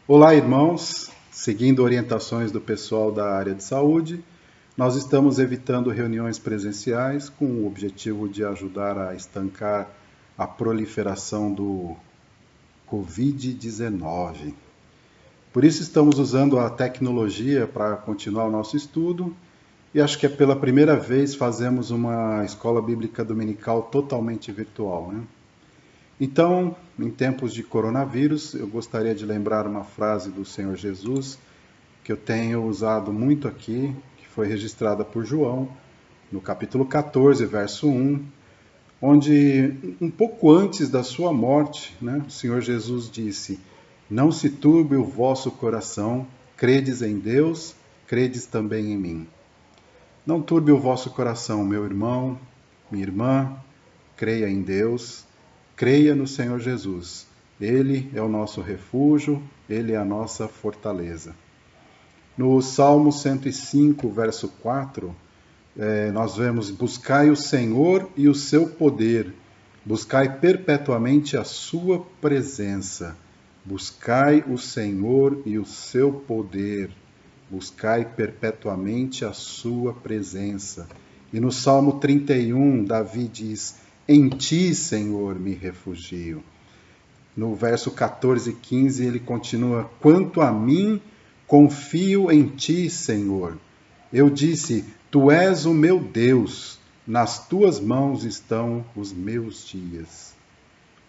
Olá, irmãos. Seguindo orientações do pessoal da área de saúde, nós estamos evitando reuniões presenciais com o objetivo de ajudar a estancar a proliferação do Covid-19. Por isso estamos usando a tecnologia para continuar o nosso estudo e acho que é pela primeira vez fazemos uma escola bíblica dominical totalmente virtual, né? Então, em tempos de coronavírus, eu gostaria de lembrar uma frase do Senhor Jesus que eu tenho usado muito aqui, que foi registrada por João, no capítulo 14, verso 1, onde um pouco antes da sua morte, né, o Senhor Jesus disse: "Não se turbe o vosso coração, credes em Deus, credes também em mim." Não turbe o vosso coração, meu irmão, minha irmã, creia em Deus, creia no Senhor Jesus. Ele é o nosso refúgio, ele é a nossa fortaleza. No Salmo 105, verso 4, nós vemos: buscai o Senhor e o seu poder, buscai perpetuamente a sua presença. Buscai o Senhor e o seu poder, buscai perpetuamente a sua presença. E no Salmo 31, Davi diz: em ti, Senhor, me refugio. No verso 14 e 15, ele continua: quanto a mim, confio em ti, Senhor. Eu disse: tu és o meu Deus, nas tuas mãos estão os meus dias.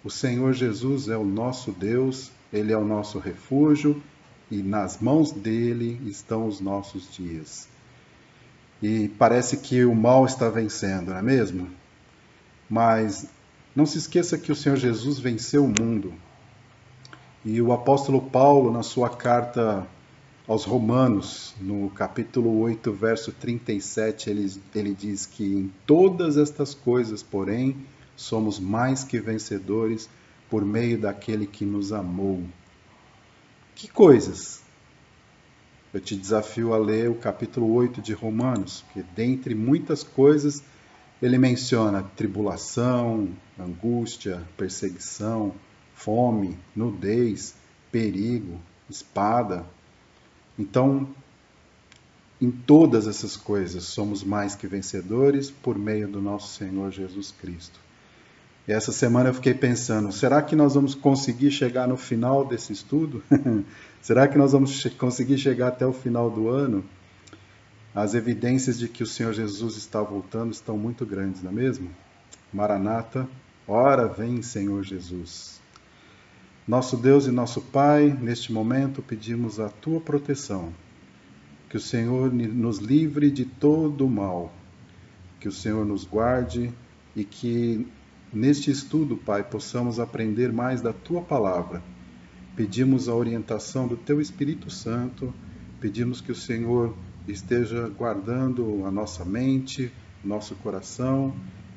O Senhor Jesus é o nosso Deus, ele é o nosso refúgio e nas mãos dele estão os nossos dias. E parece que o mal está vencendo, não é mesmo? Mas não se esqueça que o Senhor Jesus venceu o mundo. E o apóstolo Paulo, na sua carta aos Romanos, no capítulo 8, verso 37, ele diz que em todas estas coisas, porém, somos mais que vencedores por meio daquele que nos amou. Que coisas? Eu te desafio a ler o capítulo 8 de Romanos, que dentre muitas coisas ele menciona tribulação, angústia, perseguição, fome, nudez, perigo, espada. Então, em todas essas coisas, somos mais que vencedores por meio do nosso Senhor Jesus Cristo. E essa semana eu fiquei pensando, será que nós vamos conseguir chegar no final desse estudo? Será que nós vamos conseguir chegar até o final do ano? As evidências de que o Senhor Jesus está voltando estão muito grandes, não é mesmo? Maranata, ora vem, Senhor Jesus. Nosso Deus e nosso Pai, neste momento pedimos a tua proteção, que o Senhor nos livre de todo o mal, que o Senhor nos guarde e que neste estudo, Pai, possamos aprender mais da tua palavra. Pedimos a orientação do teu Espírito Santo, pedimos que o Senhor esteja guardando a nossa mente, nosso coração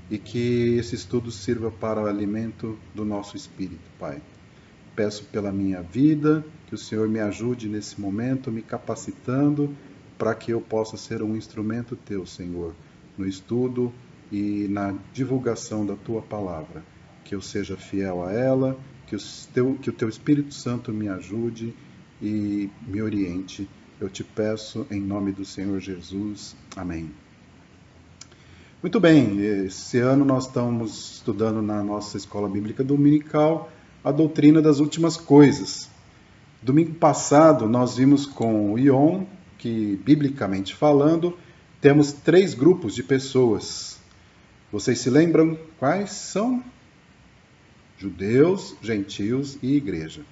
e que esse estudo sirva para o alimento do nosso espírito, Pai. Peço pela minha vida, que o Senhor me ajude nesse momento, me capacitando para que eu possa ser um instrumento teu, Senhor, no estudo e na divulgação da tua palavra. Que eu seja fiel a ela, que o teu Espírito Santo me ajude e me oriente. Eu te peço em nome do Senhor Jesus. Amém. Muito bem, esse ano nós estamos estudando na nossa escola bíblica dominical a doutrina das últimas coisas. Domingo passado nós vimos com o Ion que, biblicamente falando, temos 3 grupos de pessoas. Vocês se lembram quais são? Judeus, gentios e igreja.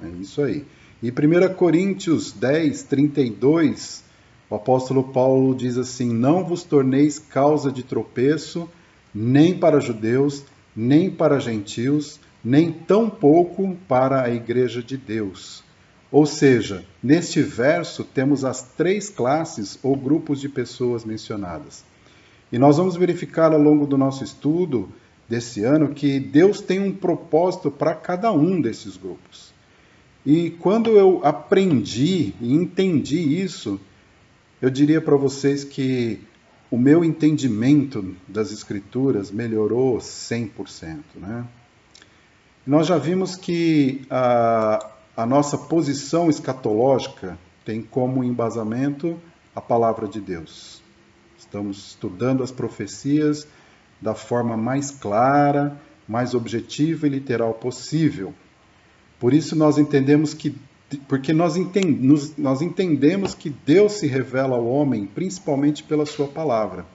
É isso aí. E 1 Coríntios 10, 32, o apóstolo Paulo diz assim: não vos torneis causa de tropeço, nem para judeus, nem para gentios, nem tampouco para a igreja de Deus. Ou seja, neste verso temos as 3 classes ou grupos de pessoas mencionadas. E nós vamos verificar ao longo do nosso estudo desse ano que Deus tem um propósito para cada um desses grupos. E quando eu aprendi e entendi isso, eu diria para vocês que o meu entendimento das Escrituras melhorou 100%, né? Nós já vimos que a nossa posição escatológica tem como embasamento a palavra de Deus. Estamos estudando as profecias da forma mais clara, mais objetiva e literal possível. Por isso nós entendemos que Deus se revela ao homem principalmente pela sua palavra.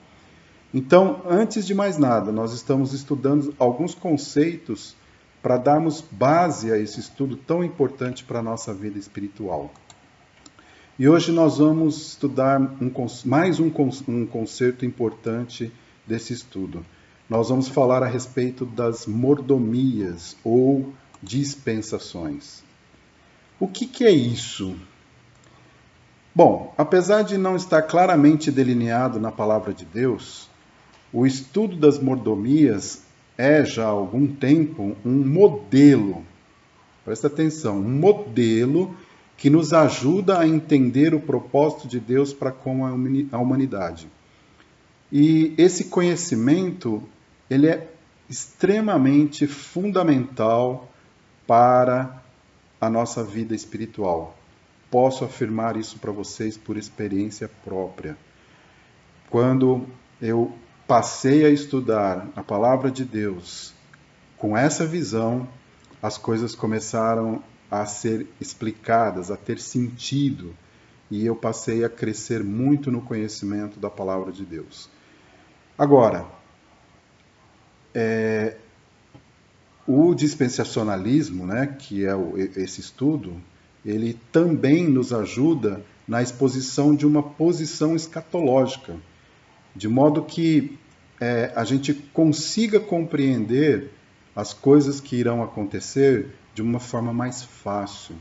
Então, antes de mais nada, nós estamos estudando alguns conceitos para darmos base a esse estudo tão importante para a nossa vida espiritual. E hoje nós vamos estudar mais um conceito importante desse estudo. Nós vamos falar a respeito das mordomias ou dispensações. O que é isso? Bom, apesar de não estar claramente delineado na palavra de Deus, o estudo das mordomias é já há algum tempo um modelo, presta atenção, um modelo que nos ajuda a entender o propósito de Deus para com a humanidade. E esse conhecimento, ele é extremamente fundamental para a nossa vida espiritual. Posso afirmar isso para vocês por experiência própria. Quando eu passei a estudar a palavra de Deus com essa visão, as coisas começaram a ser explicadas, a ter sentido, e eu passei a crescer muito no conhecimento da palavra de Deus. Agora, o dispensacionalismo, né, que é esse estudo, ele também nos ajuda na exposição de uma posição escatológica, de modo que a gente consiga compreender as coisas que irão acontecer de uma forma mais fácil.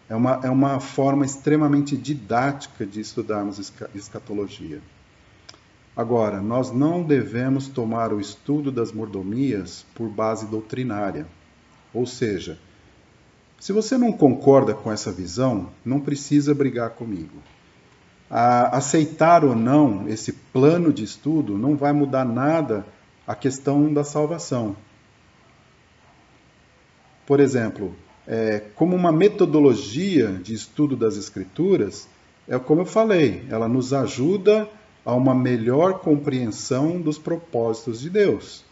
É uma forma extremamente didática de estudarmos escatologia. Agora, nós não devemos tomar o estudo das mordomias por base doutrinária. Ou seja, se você não concorda com essa visão, não precisa brigar comigo. Aceitar ou não esse plano de estudo não vai mudar nada a questão da salvação. Por exemplo, como uma metodologia de estudo das Escrituras, como eu falei, ela nos ajuda a uma melhor compreensão dos propósitos de Deus.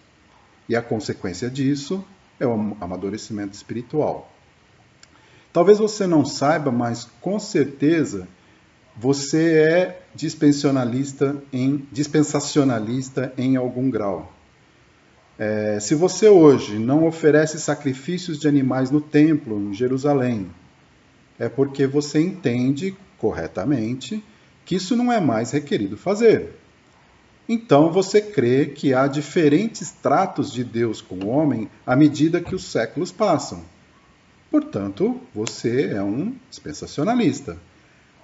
E a consequência disso é o amadurecimento espiritual. Talvez você não saiba, mas com certeza você é dispensacionalista em algum grau. Se você hoje não oferece sacrifícios de animais no templo, em Jerusalém, é porque você entende corretamente que isso não é mais requerido fazer. Então você crê que há diferentes tratos de Deus com o homem à medida que os séculos passam. Portanto, você é um dispensacionalista.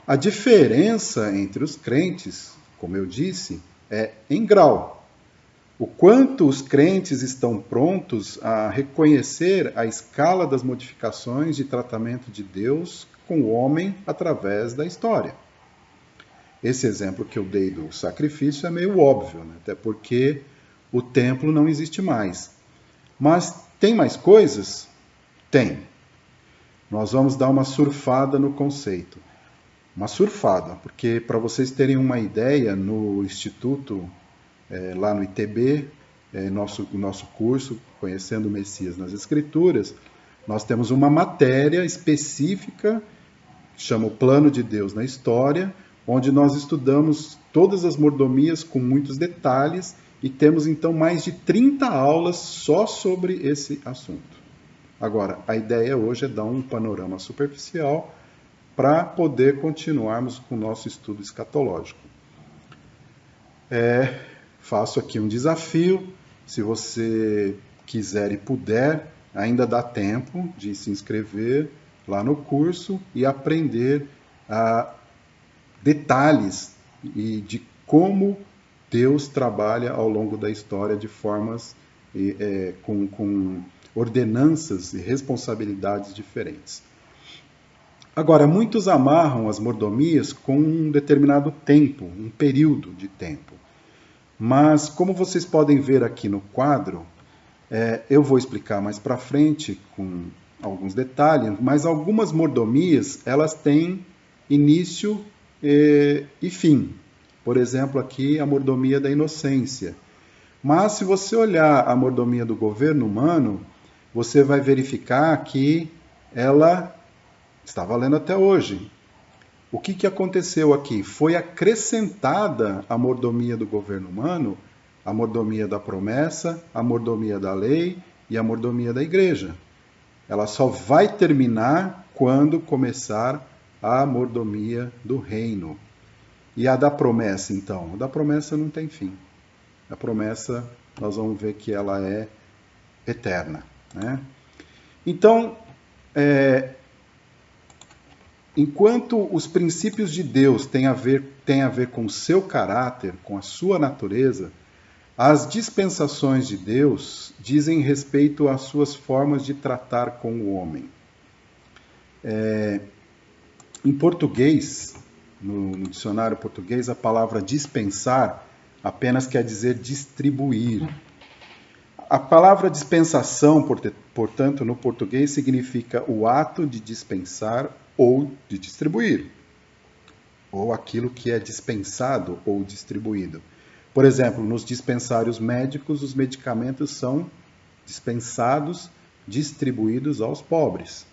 A diferença entre os crentes, como eu disse, é em grau. O quanto os crentes estão prontos a reconhecer a escala das modificações de tratamento de Deus com o homem através da história. Esse exemplo que eu dei do sacrifício é meio óbvio, né? Até porque o templo não existe mais. Mas tem mais coisas? Tem. Nós vamos dar uma surfada no conceito. Uma surfada, porque para vocês terem uma ideia, no Instituto, lá no ITB, nosso curso, Conhecendo o Messias nas Escrituras, nós temos uma matéria específica, que chama o Plano de Deus na História, onde nós estudamos todas as mordomias com muitos detalhes e temos então mais de 30 aulas só sobre esse assunto. Agora, a ideia hoje é dar um panorama superficial para poder continuarmos com o nosso estudo escatológico. Faço aqui um desafio, se você quiser e puder, ainda dá tempo de se inscrever lá no curso e aprender detalhes e de como Deus trabalha ao longo da história de formas com ordenanças e responsabilidades diferentes. Agora, muitos amarram as mordomias com um determinado tempo, um período de tempo. Mas, como vocês podem ver aqui no quadro, eu vou explicar mais para frente com alguns detalhes, mas algumas mordomias, elas têm início e fim. Por exemplo, aqui a mordomia da inocência. Mas se você olhar a mordomia do governo humano, você vai verificar que ela está valendo até hoje. O que aconteceu aqui? Foi acrescentada a mordomia do governo humano, a mordomia da promessa, a mordomia da lei e a mordomia da igreja. Ela só vai terminar quando começar a mordomia do reino. E a da promessa, então? A da promessa não tem fim. A promessa, nós vamos ver que ela é eterna, né? Então, enquanto os princípios de Deus têm a ver com o seu caráter, com a sua natureza, as dispensações de Deus dizem respeito às suas formas de tratar com o homem. Em português, no dicionário português, a palavra dispensar apenas quer dizer distribuir. A palavra dispensação, portanto, no português significa o ato de dispensar ou de distribuir, ou aquilo que é dispensado ou distribuído. Por exemplo, nos dispensários médicos, os medicamentos são dispensados, distribuídos aos pobres.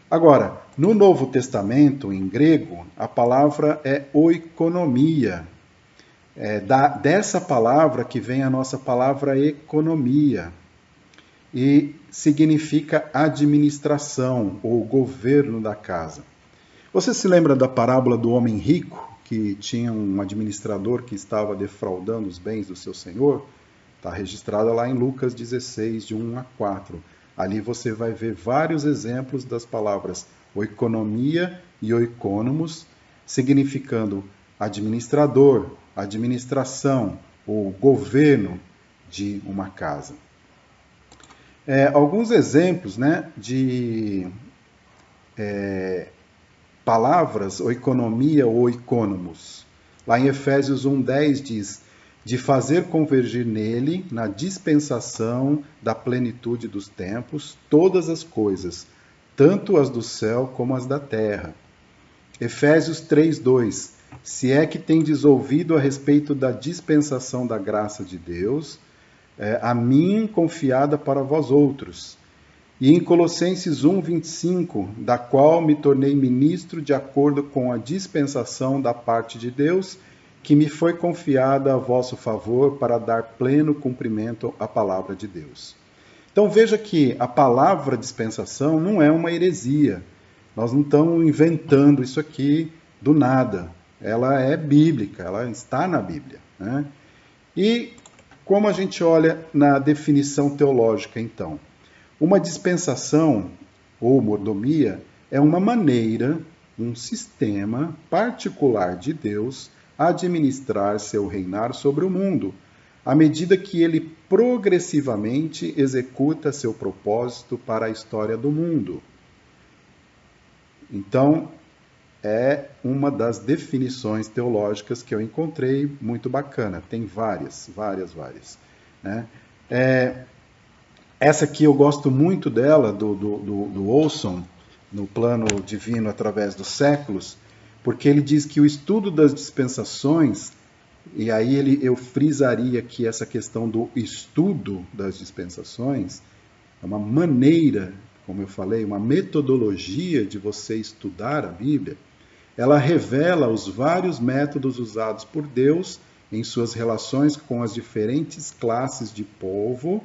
Agora, no Novo Testamento, em grego, a palavra é oikonomia. Dessa palavra que vem a nossa palavra economia. E significa administração ou governo da casa. Você se lembra da parábola do homem rico, que tinha um administrador que estava defraudando os bens do seu senhor? Está registrada lá em Lucas 16, de 1 a 4. Ali você vai ver vários exemplos das palavras oikonomia e oikonomos, significando administrador, administração ou governo de uma casa. Alguns exemplos, né, de palavras, oikonomia ou oikonomos. Lá em Efésios 1:10 diz, de fazer convergir nele, na dispensação da plenitude dos tempos, todas as coisas, tanto as do céu como as da terra. Efésios 3:2, se é que tendes ouvido a respeito da dispensação da graça de Deus, a mim confiada para vós outros. E em Colossenses 1:25, da qual me tornei ministro de acordo com a dispensação da parte de Deus, que me foi confiada a vosso favor para dar pleno cumprimento à palavra de Deus. Então veja que a palavra dispensação não é uma heresia. Nós não estamos inventando isso aqui do nada. Ela é bíblica, ela está na Bíblia, né? E como a gente olha na definição teológica, então? Uma dispensação ou mordomia é uma maneira, um sistema particular de Deus administrar seu reinar sobre o mundo, à medida que ele progressivamente executa seu propósito para a história do mundo. Então, é uma das definições teológicas que eu encontrei muito bacana. Tem várias. Né? Essa aqui eu gosto muito dela, do Olson, no Plano Divino através dos séculos, porque ele diz que o estudo das dispensações, e aí eu frisaria aqui essa questão do estudo das dispensações, é uma maneira, como eu falei, uma metodologia de você estudar a Bíblia. Ela revela os vários métodos usados por Deus em suas relações com as diferentes classes de povo.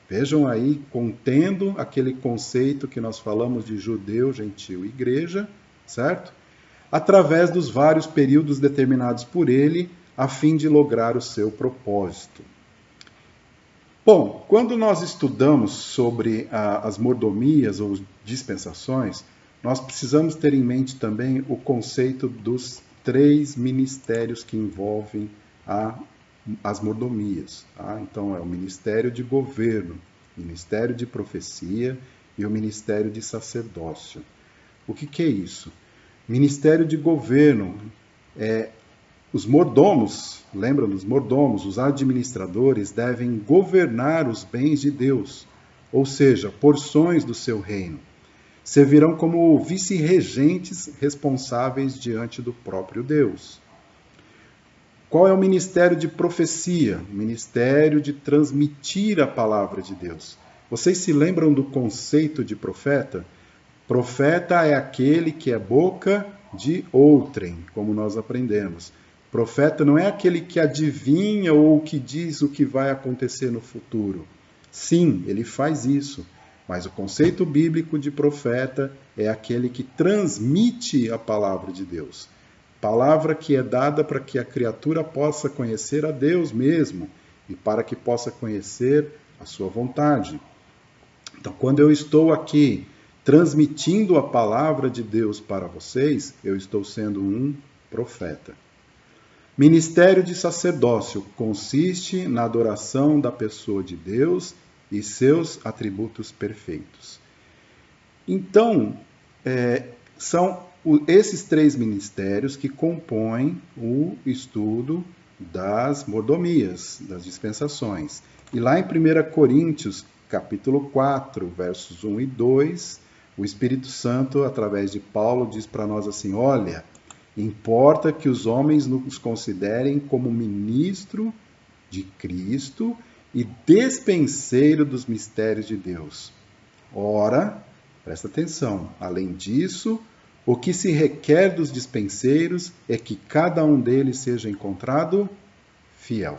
Vejam aí, contendo aquele conceito que nós falamos de judeu, gentil e igreja, certo? Através dos vários períodos determinados por ele, a fim de lograr o seu propósito. Bom, quando nós estudamos sobre as mordomias ou dispensações, nós precisamos ter em mente também o conceito dos 3 ministérios que envolvem as mordomias. Tá? Então, é o ministério de governo, ministério de profecia e o ministério de sacerdócio. O que é isso? Ministério de governo os mordomos, lembra dos mordomos, os administradores devem governar os bens de Deus, ou seja, porções do seu reino. Servirão como vice-regentes responsáveis diante do próprio Deus. Qual é o ministério de profecia? O ministério de transmitir a palavra de Deus. Vocês se lembram do conceito de profeta? Profeta é aquele que é boca de outrem, como nós aprendemos. Profeta não é aquele que adivinha ou que diz o que vai acontecer no futuro. Sim, ele faz isso. Mas o conceito bíblico de profeta é aquele que transmite a palavra de Deus. Palavra que é dada para que a criatura possa conhecer a Deus mesmo e para que possa conhecer a sua vontade. Então, quando eu estou aqui transmitindo a palavra de Deus para vocês, eu estou sendo um profeta. Ministério de sacerdócio consiste na adoração da pessoa de Deus e seus atributos perfeitos. Então, são esses 3 ministérios que compõem o estudo das mordomias, das dispensações. E lá em 1 Coríntios, capítulo 4, versos 1 e 2, o Espírito Santo, através de Paulo, diz para nós assim: olha, importa que os homens nos considerem como ministro de Cristo e despenseiro dos mistérios de Deus. Ora, presta atenção, além disso, o que se requer dos dispenseiros é que cada um deles seja encontrado fiel.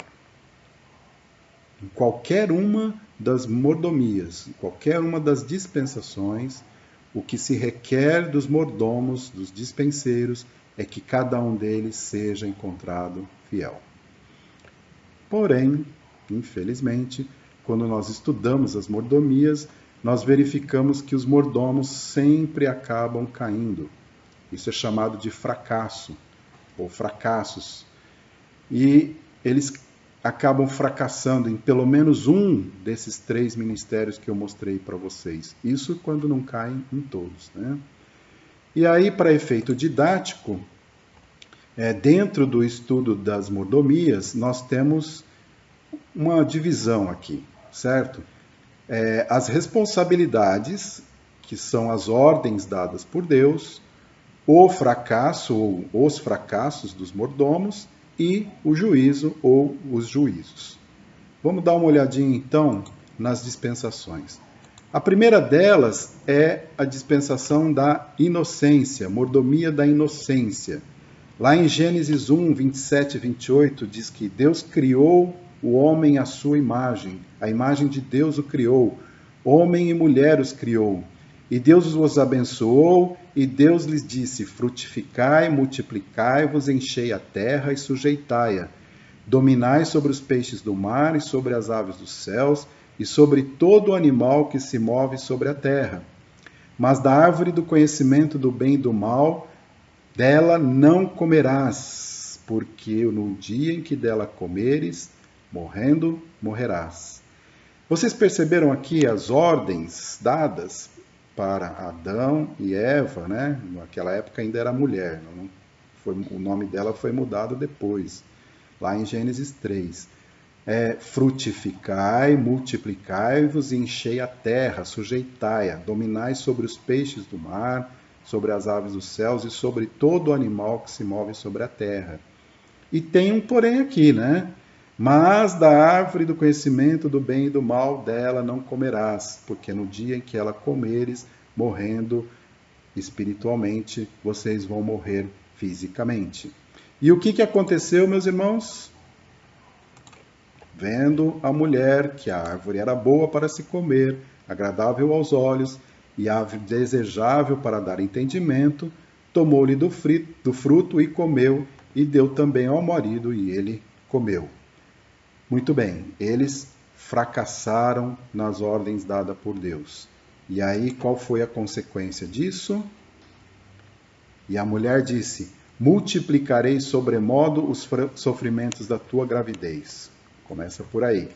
Em qualquer uma das mordomias, em qualquer uma das dispensações, o que se requer dos mordomos, dos dispenseiros, é que cada um deles seja encontrado fiel. Porém, infelizmente, quando nós estudamos as mordomias, nós verificamos que os mordomos sempre acabam caindo. Isso é chamado de fracasso, ou fracassos. E eles acabam fracassando em pelo menos um desses 3 ministérios que eu mostrei para vocês. Isso quando não caem em todos, né? E aí, para efeito didático, dentro do estudo das mordomias, nós temos uma divisão aqui, certo? As responsabilidades, que são as ordens dadas por Deus, o fracasso ou os fracassos dos mordomos e o juízo ou os juízos. Vamos dar uma olhadinha então nas dispensações. A primeira delas é a dispensação da inocência, mordomia da inocência. Lá em Gênesis 1, 27 e 28 diz que Deus criou o homem à sua imagem, a imagem de Deus o criou, homem e mulher os criou. E Deus os abençoou, e Deus lhes disse: frutificai, multiplicai-vos, enchei a terra e sujeitai-a. Dominai sobre os peixes do mar e sobre as aves dos céus e sobre todo animal que se move sobre a terra. Mas da árvore do conhecimento do bem e do mal, dela não comerás, porque no dia em que dela comeres, morrendo, morrerás. Vocês perceberam aqui as ordens dadas para Adão e Eva, né? Naquela época ainda era mulher, o nome dela foi mudado depois, lá em Gênesis 3. Frutificai, multiplicai-vos e enchei a terra, sujeitai-a, dominai sobre os peixes do mar, sobre as aves dos céus e sobre todo animal que se move sobre a terra. E tem um porém aqui, né? Mas da árvore do conhecimento do bem e do mal dela não comerás, porque no dia em que ela comeres, morrendo espiritualmente, vocês vão morrer fisicamente. E o que aconteceu, meus irmãos? Vendo a mulher que a árvore era boa para se comer, agradável aos olhos e árvore desejável para dar entendimento, tomou-lhe do fruto e comeu, e deu também ao marido, e ele comeu. Muito bem, eles fracassaram nas ordens dadas por Deus. E aí, qual foi a consequência disso? E a mulher disse: multiplicarei sobremodo os sofrimentos da tua gravidez. Começa por aí.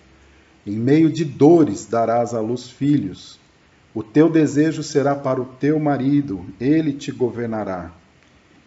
Em meio de dores darás à luz filhos. O teu desejo será para o teu marido, ele te governará.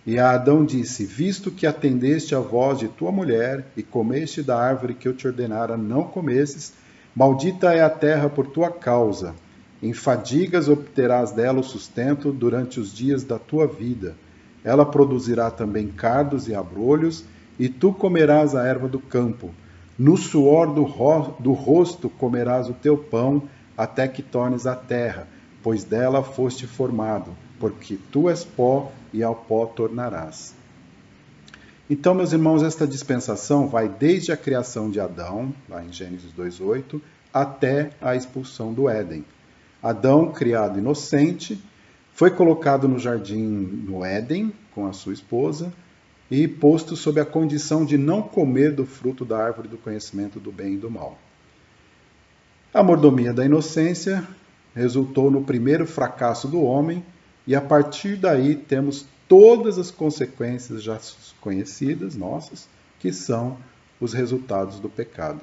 E a Adão disse: visto que atendeste à voz de tua mulher e comeste da árvore que eu te ordenara não comesses, Maldita é a terra por tua causa. Em fadigas obterás dela o sustento durante os dias da tua vida. Ela produzirá também cardos e abrolhos, e tu comerás a erva do campo. No suor do rosto comerás o teu pão, até que tornes a terra, pois dela foste formado, porque tu és pó e ao pó tornarás. Então, meus irmãos, esta dispensação vai desde a criação de Adão, lá em Gênesis 2:8, até a expulsão do Éden. Adão, criado inocente, foi colocado no jardim no Éden com a sua esposa e posto sob a condição de não comer do fruto da árvore do conhecimento do bem e do mal. A mordomia da inocência resultou no primeiro fracasso do homem e a partir daí temos todas as consequências já conhecidas nossas, que são os resultados do pecado.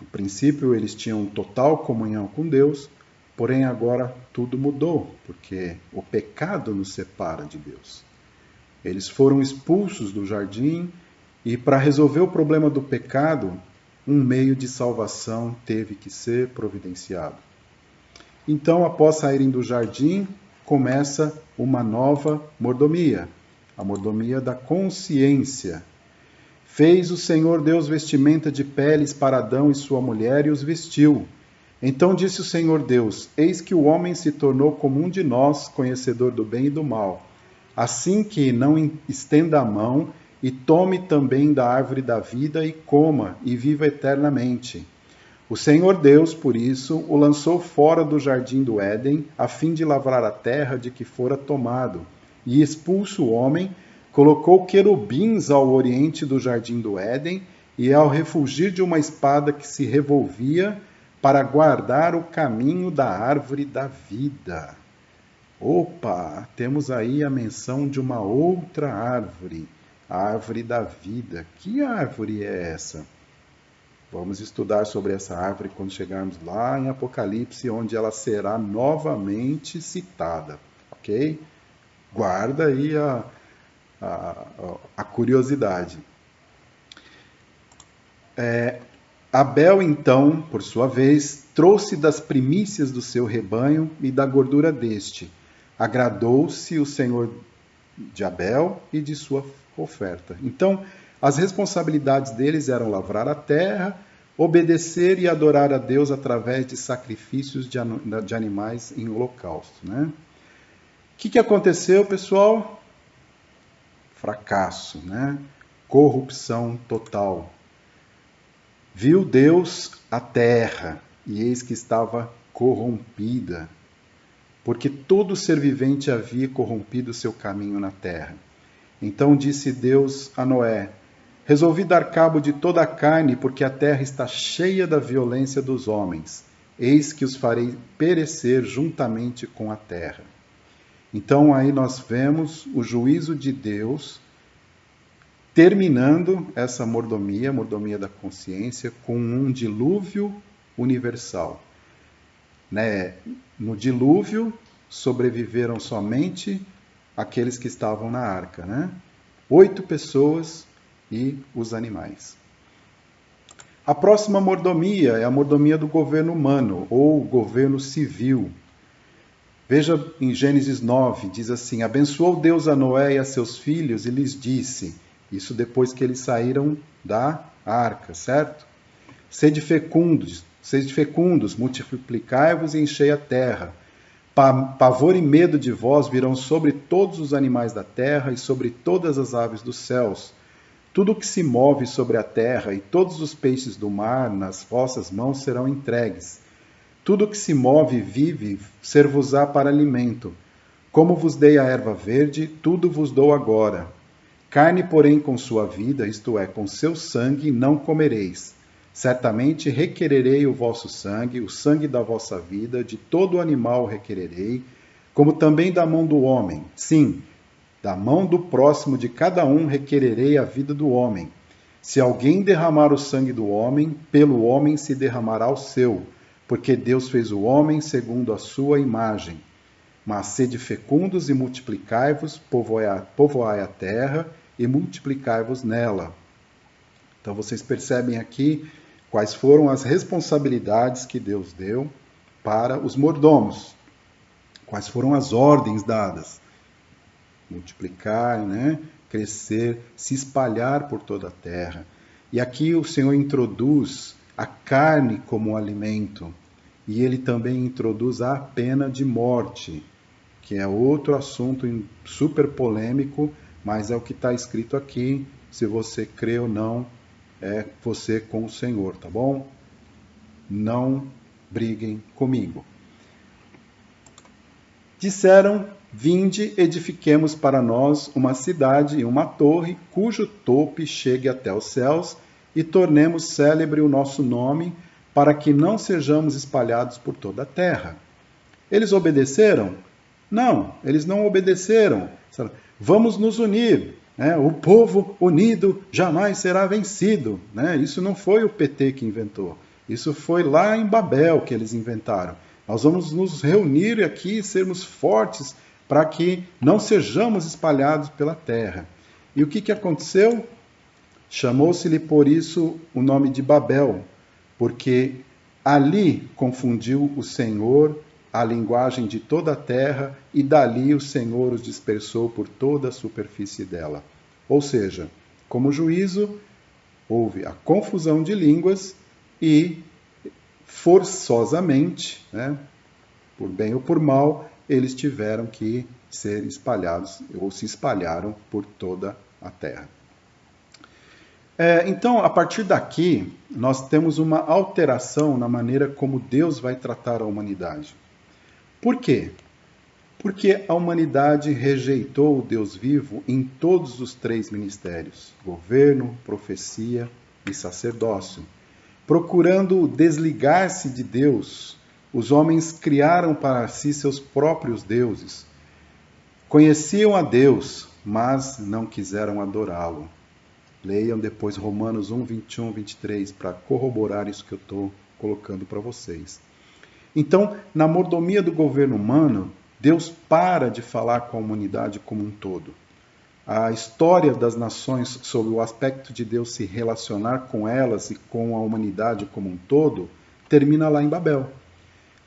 No princípio eles tinham total comunhão com Deus, porém agora tudo mudou, porque o pecado nos separa de Deus. Eles foram expulsos do jardim e para resolver o problema do pecado, um meio de salvação teve que ser providenciado. Então, após saírem do jardim, começa uma nova mordomia, a mordomia da consciência. Fez o Senhor Deus vestimenta de peles para Adão e sua mulher e os vestiu. Então disse o Senhor Deus: Eis que o homem se tornou como um de nós, conhecedor do bem e do mal. Assim que não estenda a mão e tome também da árvore da vida e coma e viva eternamente. O Senhor Deus, por isso, o lançou fora do jardim do Éden, a fim de lavrar a terra de que fora tomado. E expulso o homem, colocou querubins ao oriente do jardim do Éden, e ao refulgir de uma espada que se revolvia, para guardar o caminho da árvore da vida. Opa, temos aí a menção de uma outra árvore, a árvore da vida. Que árvore é essa? Vamos estudar sobre essa árvore quando chegarmos lá em Apocalipse, onde ela será novamente citada, ok? Guarda aí a curiosidade. Abel, então, por sua vez, trouxe das primícias do seu rebanho e da gordura deste. Agradou-se o Senhor de Abel e de sua oferta. Então, as responsabilidades deles eram lavrar a terra, obedecer e adorar a Deus através de sacrifícios de animais em holocausto, né? O que aconteceu, pessoal? Fracasso, né? Corrupção total. Viu Deus a terra, e eis que estava corrompida, porque todo ser vivente havia corrompido seu caminho na terra. Então disse Deus a Noé: Resolvi dar cabo de toda a carne, porque a terra está cheia da violência dos homens. Eis que os farei perecer juntamente com a terra. Então aí nós vemos o juízo de Deus terminando essa mordomia, mordomia da consciência, com um dilúvio universal. Né? No dilúvio sobreviveram somente aqueles que estavam na arca, né? 8 pessoas e os animais. A próxima mordomia é a mordomia do governo humano, ou governo civil. Veja em Gênesis 9, diz assim: Abençoou Deus a Noé e a seus filhos e lhes disse, isso depois que eles saíram da arca, certo? Sede fecundos, multiplicai-vos e enchei a terra. Pavor e medo de vós virão sobre todos os animais da terra e sobre todas as aves dos céus. Tudo o que se move sobre a terra e todos os peixes do mar nas vossas mãos serão entregues. Tudo o que se move e vive ser-vos-á para alimento. Como vos dei a erva verde, tudo vos dou agora. Carne, porém, com sua vida, isto é, com seu sangue, não comereis. Certamente requererei o vosso sangue, o sangue da vossa vida, de todo animal requererei, como também da mão do homem. Sim, da mão do próximo de cada um requererei a vida do homem. Se alguém derramar o sangue do homem, pelo homem se derramará o seu, porque Deus fez o homem segundo a sua imagem. Mas sede fecundos e multiplicai-vos, povoai a terra e multiplicai-vos nela. Então vocês percebem aqui quais foram as responsabilidades que Deus deu para os mordomos, quais foram as ordens dadas. Multiplicar, né? Crescer, se espalhar por toda a terra. E aqui o Senhor introduz a carne como alimento, e ele também introduz a pena de morte, que é outro assunto super polêmico, mas é o que está escrito aqui. Se você crê ou não, é você com o Senhor, tá bom? Não briguem comigo. Disseram: vinde, edifiquemos para nós uma cidade e uma torre, cujo tope chegue até os céus, e tornemos célebre o nosso nome, para que não sejamos espalhados por toda a terra. Eles obedeceram? Não, eles não obedeceram. Vamos nos unir. O povo unido jamais será vencido. Isso não foi o PT que inventou. Isso foi lá em Babel que eles inventaram. Nós vamos nos reunir aqui e sermos fortes para que não sejamos espalhados pela terra. E o que aconteceu? Chamou-se-lhe por isso o nome de Babel, porque ali confundiu o Senhor a linguagem de toda a terra, e dali o Senhor os dispersou por toda a superfície dela. Ou seja, como juízo, houve a confusão de línguas e, forçosamente, por bem ou por mal, eles tiveram que ser espalhados, ou se espalharam por toda a terra. Então, a partir daqui, nós temos uma alteração na maneira como Deus vai tratar a humanidade. Por quê? Porque a humanidade rejeitou o Deus vivo em todos os 3 ministérios: governo, profecia e sacerdócio. Procurando desligar-se de Deus, os homens criaram para si seus próprios deuses. Conheciam a Deus, mas não quiseram adorá-lo. Leiam depois Romanos 1, 21, 23, para corroborar isso que eu estou colocando para vocês. Então, na mordomia do governo humano, Deus para de falar com a humanidade como um todo. A história das nações sobre o aspecto de Deus se relacionar com elas e com a humanidade como um todo, termina lá em Babel.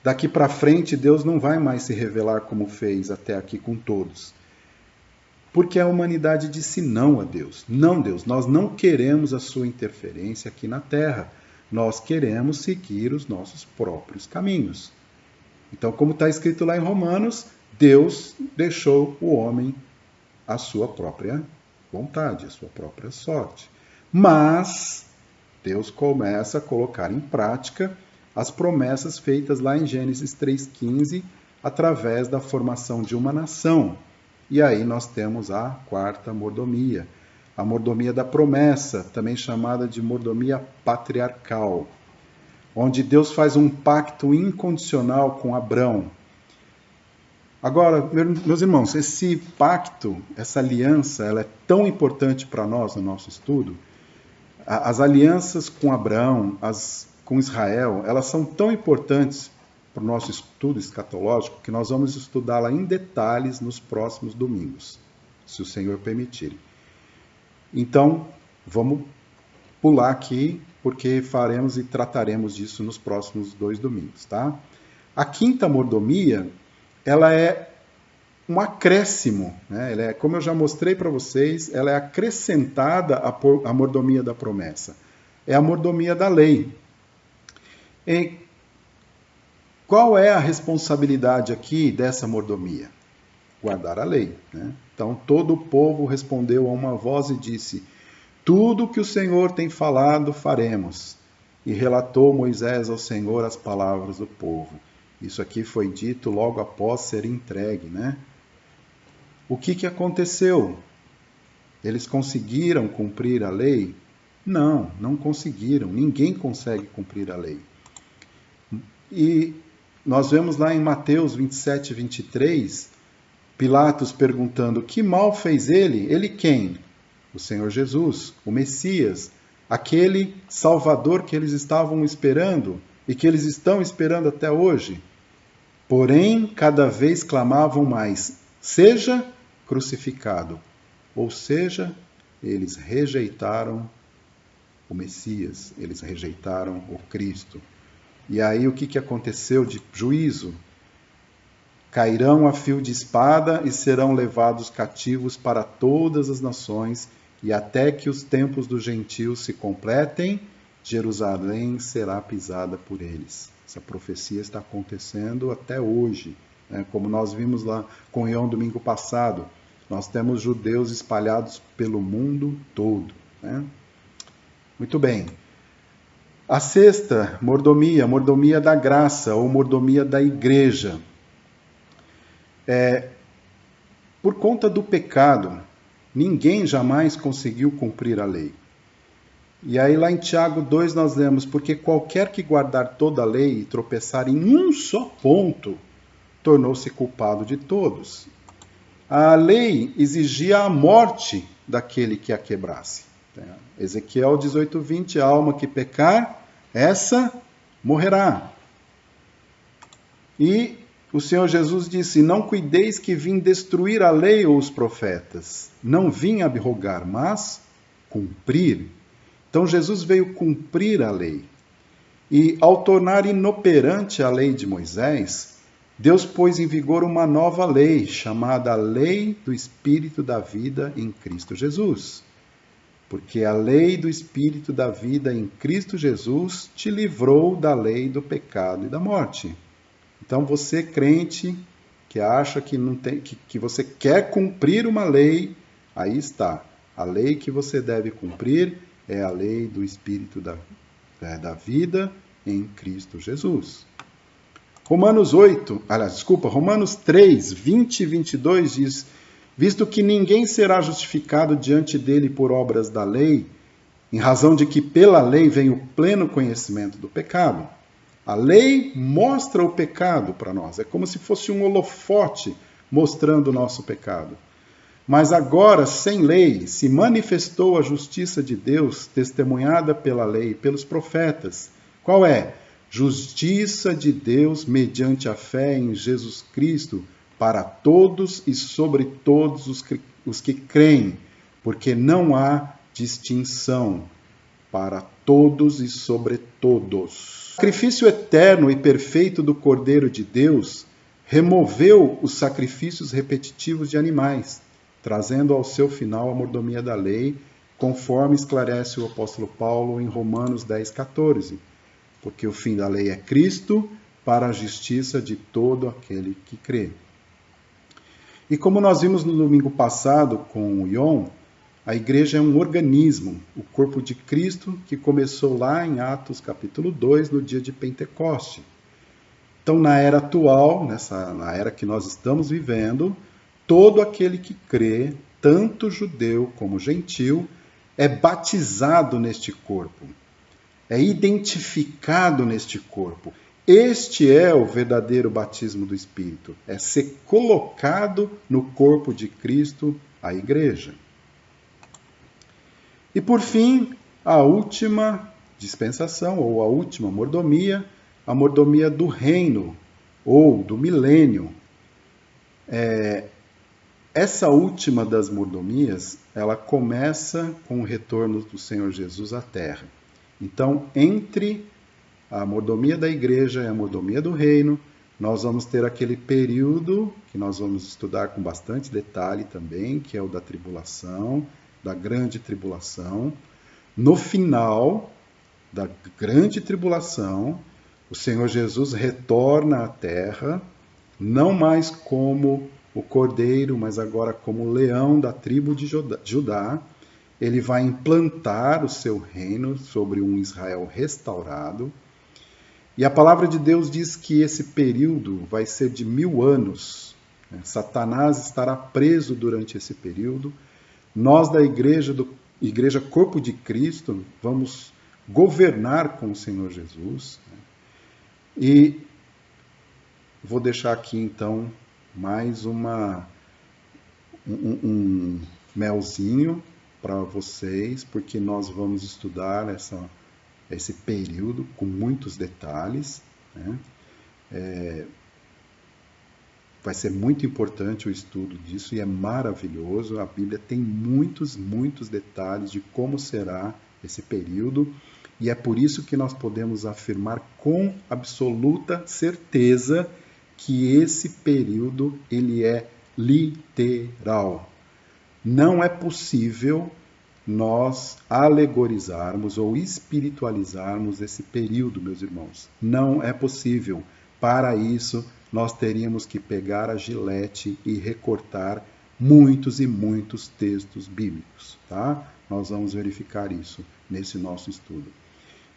Daqui para frente, Deus não vai mais se revelar como fez até aqui com todos. Porque a humanidade disse não a Deus. Não, Deus, nós não queremos a sua interferência aqui na terra. Nós queremos seguir os nossos próprios caminhos. Então, como está escrito lá em Romanos, Deus deixou o homem à sua própria vontade, à sua própria sorte. Mas Deus começa a colocar em prática as promessas feitas lá em Gênesis 3,15, através da formação de uma nação. E aí nós temos a 4ª mordomia, a mordomia da promessa, também chamada de mordomia patriarcal, onde Deus faz um pacto incondicional com Abrão. Agora, meus irmãos, esse pacto, essa aliança, ela é tão importante para nós no nosso estudo. As alianças com Abraão, com Israel, elas são tão importantes para o nosso estudo escatológico que nós vamos estudá-la em detalhes nos próximos domingos, se o Senhor permitir. Então, vamos pular aqui, porque faremos e trataremos disso nos próximos 2 domingos, tá? A 5ª mordomia, ela é um acréscimo, né? Ela é, como eu já mostrei para vocês, ela é acrescentada à mordomia da promessa. É a mordomia da lei. E qual é a responsabilidade aqui dessa mordomia? Guardar a lei, né? Então, todo o povo respondeu a uma voz e disse: tudo que o Senhor tem falado, faremos. E relatou Moisés ao Senhor as palavras do povo. Isso aqui foi dito logo após ser entregue, né? O que aconteceu? Eles conseguiram cumprir a lei? Não, não conseguiram. Ninguém consegue cumprir a lei. E nós vemos lá em Mateus 27, 23, Pilatos perguntando: que mal fez ele? Ele quem? O Senhor Jesus, o Messias, aquele Salvador que eles estavam esperando e que eles estão esperando até hoje. Porém, cada vez clamavam mais: seja crucificado. Ou seja, eles rejeitaram o Messias, eles rejeitaram o Cristo. E aí o que aconteceu de juízo? Cairão a fio de espada e serão levados cativos para todas as nações, e até que os tempos dos gentios se completem, Jerusalém será pisada por eles. Essa profecia está acontecendo até hoje, né? Como nós vimos lá com Yom domingo passado, nós temos judeus espalhados pelo mundo todo, né? Muito bem. A sexta mordomia, mordomia da graça ou mordomia da igreja. Por conta do pecado, ninguém jamais conseguiu cumprir a lei. E aí lá em Tiago 2 nós lemos, porque qualquer que guardar toda a lei e tropeçar em um só ponto, tornou-se culpado de todos. A lei exigia a morte daquele que a quebrasse. Ezequiel 18:20, a alma que pecar, essa morrerá. E o Senhor Jesus disse, não cuideis que vim destruir a lei ou os profetas. Não vim abrogar, mas cumprir. Então Jesus veio cumprir a lei. E ao tornar inoperante a lei de Moisés, Deus pôs em vigor uma nova lei, chamada Lei do Espírito da Vida em Cristo Jesus. Porque a lei do Espírito da Vida em Cristo Jesus te livrou da lei do pecado e da morte. Então você, crente, que acha que não tem, que você quer cumprir uma lei, aí está. A lei que você deve cumprir é a lei do Espírito da vida em Cristo Jesus. Romanos 3, 20 e 22 diz, visto que ninguém será justificado diante dele por obras da lei, em razão de que pela lei vem o pleno conhecimento do pecado. A lei mostra o pecado para nós, é como se fosse um holofote mostrando o nosso pecado. Mas agora, sem lei, se manifestou a justiça de Deus, testemunhada pela lei e pelos profetas. Qual é? Justiça de Deus mediante a fé em Jesus Cristo, para todos e sobre todos os que creem, porque não há distinção, para todos e sobre todos. O sacrifício eterno e perfeito do Cordeiro de Deus removeu os sacrifícios repetitivos de animais, trazendo ao seu final a mordomia da lei, conforme esclarece o apóstolo Paulo em Romanos 10:14. Porque o fim da lei é Cristo, para a justiça de todo aquele que crê. E como nós vimos no domingo passado com o Yom, a igreja é um organismo, o corpo de Cristo, que começou lá em Atos capítulo 2, no dia de Pentecoste. Então, na era atual, na era que nós estamos vivendo, todo aquele que crê, tanto judeu como gentil, é batizado neste corpo, é identificado neste corpo. Este é o verdadeiro batismo do Espírito, é ser colocado no corpo de Cristo, a igreja. E por fim, a última dispensação, ou a última mordomia, a mordomia do reino, ou do milênio. Essa última das mordomias, ela começa com o retorno do Senhor Jesus à terra. Então, entre a mordomia da igreja e a mordomia do reino, nós vamos ter aquele período que nós vamos estudar com bastante detalhe também, que é o da tribulação, da grande tribulação. No final da grande tribulação, o Senhor Jesus retorna à terra, não mais como o cordeiro, mas agora como o leão da tribo de Judá. Ele vai implantar o seu reino sobre um Israel restaurado. E a palavra de Deus diz que esse período vai ser de 1000 anos. Satanás estará preso durante esse período. Nós da igreja Corpo de Cristo vamos governar com o Senhor Jesus. E vou deixar aqui então mais um melzinho para vocês, porque nós vamos estudar esse período com muitos detalhes, né? Vai ser muito importante o estudo disso e é maravilhoso. A Bíblia tem muitos detalhes de como será esse período, e é por isso que nós podemos afirmar com absoluta certeza que esse período ele é literal. Não é possível nós alegorizarmos ou espiritualizarmos esse período, meus irmãos. Não é possível. Para isso, nós teríamos que pegar a gilete e recortar muitos e muitos textos bíblicos, tá? Nós vamos verificar isso nesse nosso estudo.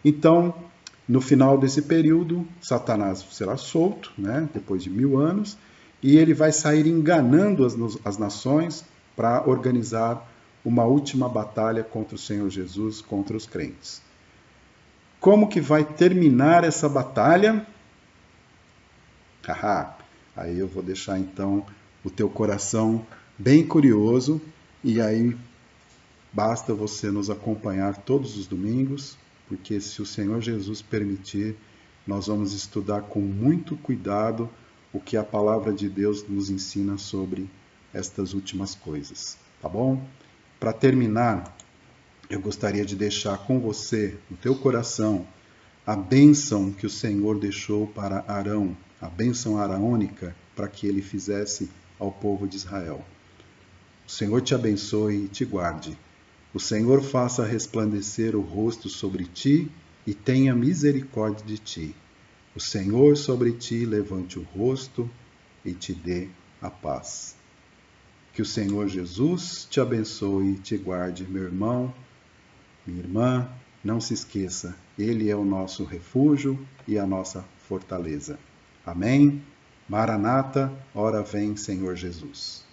Então, no final desse período, Satanás será solto, né, depois de 1000 anos, e ele vai sair enganando as nações para organizar uma última batalha contra o Senhor Jesus, contra os crentes. Como que vai terminar essa batalha? Aí eu vou deixar então o teu coração bem curioso, e aí basta você nos acompanhar todos os domingos, porque se o Senhor Jesus permitir, nós vamos estudar com muito cuidado o que a palavra de Deus nos ensina sobre estas últimas coisas, tá bom? Para terminar, eu gostaria de deixar com você, no teu coração, a bênção que o Senhor deixou para Arão, a bênção araônica para que ele fizesse ao povo de Israel. O Senhor te abençoe e te guarde. O Senhor faça resplandecer o rosto sobre ti e tenha misericórdia de ti. O Senhor sobre ti levante o rosto e te dê a paz. Que o Senhor Jesus te abençoe e te guarde, meu irmão, minha irmã. Não se esqueça, Ele é o nosso refúgio e a nossa fortaleza. Amém? Maranata, ora vem, Senhor Jesus.